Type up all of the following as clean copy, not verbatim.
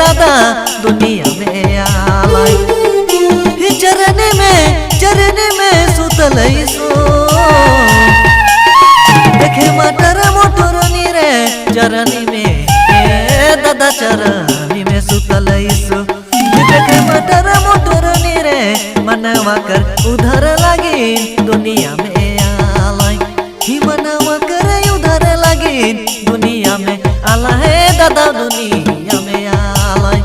दादा दुनिया में आलाई। चरनी में सुतल सो देखे मटर मोटर रे चरनी में दादा चरनी में सुतल सो देखे मटर मोटर रे मनवा कर उधर लगी दुनिया में आलाई। ही मनवा कर उधर लगी दुनिया में आला है दादा दुनिया में आलाई।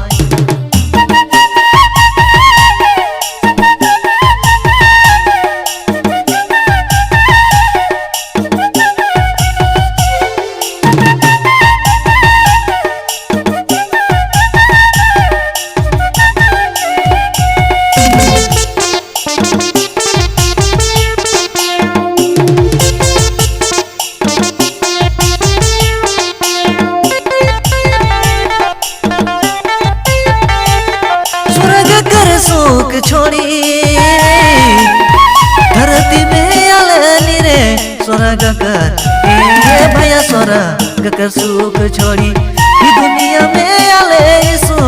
सुख छोड़ी धरती में आलनी रे स्वर्ग कर भैया स्वर्ग कर सुख छोड़ी दुनिया में आले सो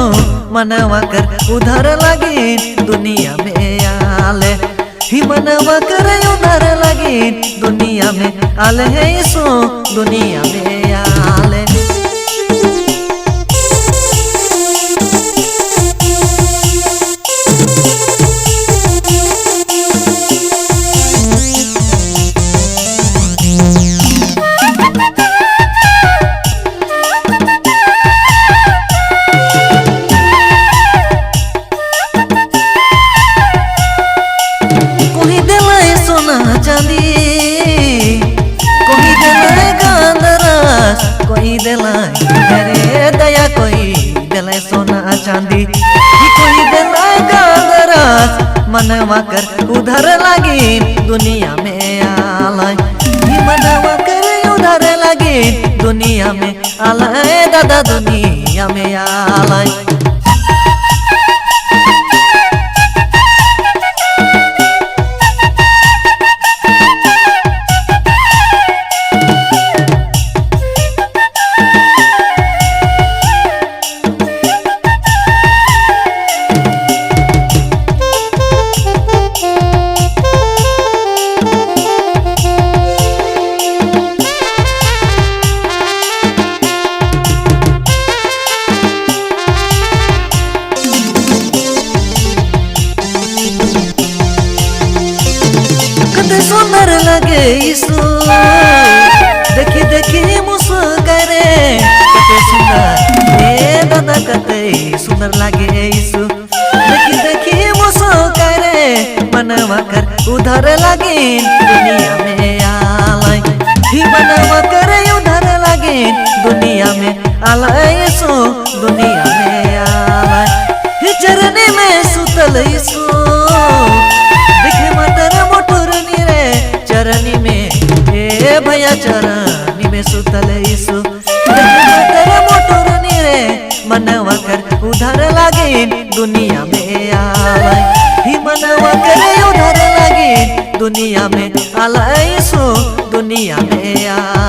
मनवा कर उधर लगी दुनिया में आले। ही मनवा कर उधर लगी दुनिया में आले है सो दुनिया में आले। कोई दिलाई अरे दया कोई दिलाई सोना चांदी कोई दिलाई गांदरास मनवा कर उधर लगी दुनिया में आलाई। मनवा कर उधर लगी दुनिया में आलाई दादा दुनिया में आलाई। सुंदर लगे ईसु देखी देखी मुस्कुरे कते सुंदर दादा कते सुंदर लगे ईसु देखी देखी मुस्कुरे मनवा कर उधर लगे दुनिया में आलाई। ही मनवा कर उधर लगे दुनिया में आलाई सो दुनिया में आलाई। चरनी में सुतल ईसु देखे मटर मोटर चरनी में भैया चरनी में सुतल ईसु मोटर रे मनवा कर उधर लगे दुनिया में आलाई। ही मनवा कर उधर लगे दुनिया में आलाई सो दुनिया में आलाई।